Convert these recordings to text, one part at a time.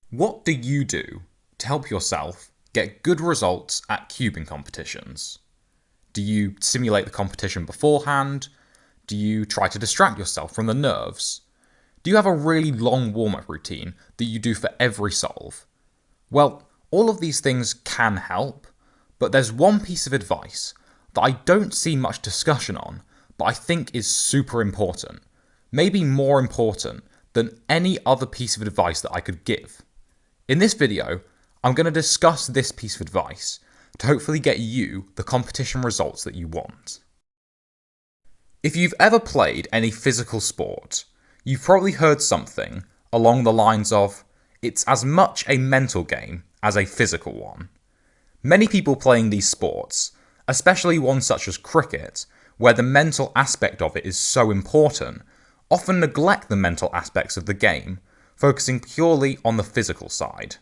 What do you do to help yourself get good results at cubing competitions? Do you simulate the competition beforehand? Do you try to distract yourself from the nerves? Do you have a really long warm-up routine that you do for every solve? Well, all of these things can help, but there's one piece of advice that I don't see much discussion on, but I think is super important. Maybe more important than any other piece of advice that I could give. In this video, I'm going to discuss this piece of advice to hopefully get you the competition results that you want. If you've ever played any physical sport, you've probably heard something along the lines of, it's as much a mental game as a physical one. Many people playing these sports, especially ones such as cricket, where the mental aspect of it is so important, often neglect the mental aspects of the game, focusing purely on the physical side.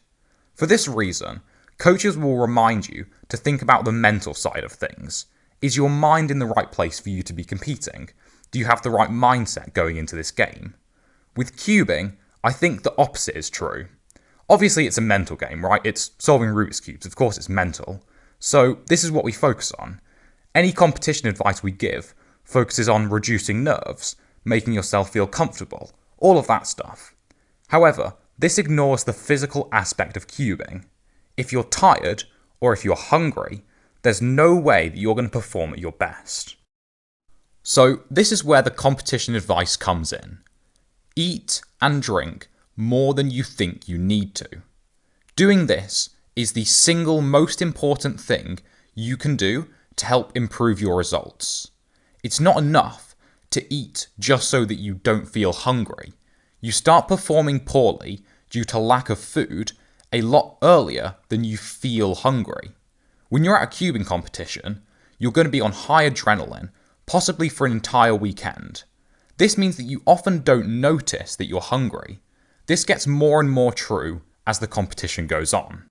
For this reason, coaches will remind you to think about the mental side of things. Is your mind in the right place for you to be competing? Do you have the right mindset going into this game? With cubing, I think the opposite is true. Obviously it's a mental game, right? It's solving Rubik's Cubes, of course it's mental. So this is what we focus on. Any competition advice we give focuses on reducing nerves, making yourself feel comfortable, all of that stuff. However, this ignores the physical aspect of cubing. If you're tired, or if you're hungry, there's no way that you're going to perform at your best. So this is where the competition advice comes in. Eat and drink more than you think you need to. Doing this is the single most important thing you can do to help improve your results. It's not enough to eat just so that you don't feel hungry. You start performing poorly due to lack of food a lot earlier than you feel hungry. When you're at a cubing competition, you're going to be on high adrenaline, possibly for an entire weekend. This means that you often don't notice that you're hungry. This gets more and more true as the competition goes on.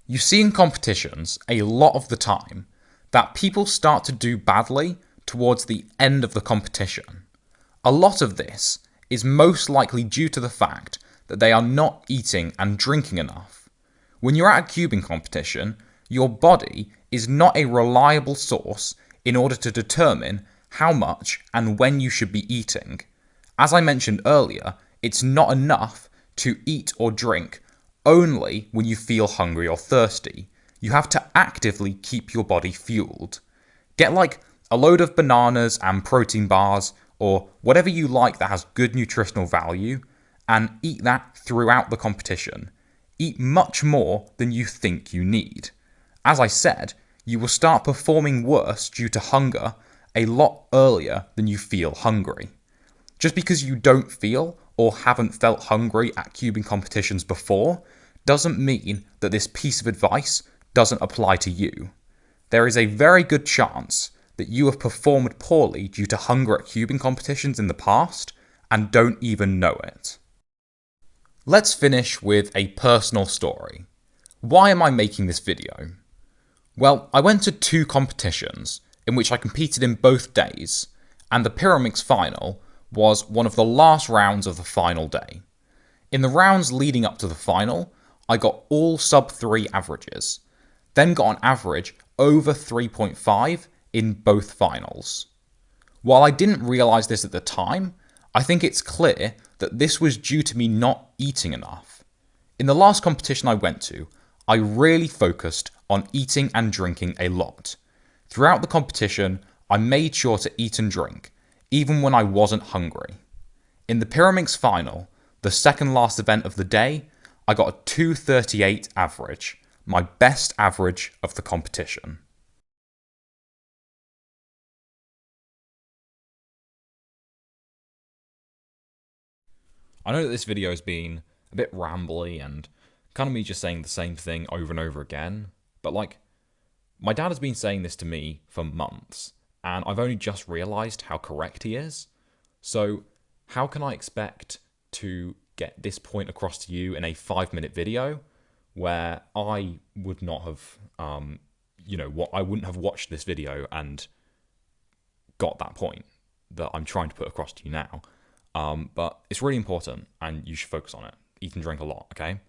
You see in competitions a lot of the time that people start to do badly towards the end of the competition. A lot of this is most likely due to the fact that they are not eating and drinking enough. When you're at a cubing competition, your body is not a reliable source in order to determine how much and when you should be eating. As I mentioned earlier, it's not enough to eat or drink only when you feel hungry or thirsty. You have to actively keep your body fueled. Get like a load of bananas and protein bars or whatever you like that has good nutritional value and eat that throughout the competition. Eat much more than you think you need. As I said, you will start performing worse due to hunger a lot earlier than you feel hungry. Just because you don't feel or haven't felt hungry at cubing competitions before doesn't mean that this piece of advice doesn't apply to you. There is a very good chance that you have performed poorly due to hunger at cubing competitions in the past and don't even know it. Let's finish with a personal story. Why am I making this video? Well, I went to 2 competitions in which I competed in both days, and the pyraminx final was one of the last rounds of the final day. In the rounds leading up to the final, I got all sub 3 averages, then got an average over 3.5 in both finals. While I didn't realise this at the time, I think it's clear that this was due to me not eating enough. In the last competition I went to, I really focused on eating and drinking a lot. Throughout the competition, I made sure to eat and drink, even when I wasn't hungry. In the pyraminx final, the second last event of the day, I got a 238 average, my best average of the competition. I know that this video has been a bit rambly and kind of me just saying the same thing over and over again, but like, my dad has been saying this to me for months, and I've only just realised how correct he is. So how can I expect to get this point across to you in a 5-minute video where I would not have, I wouldn't have watched this video and got that point that I'm trying to put across to you now. But it's really important and you should focus on it. Eat and drink a lot, okay?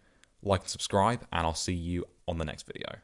like and subscribe, and I'll see you on the next video.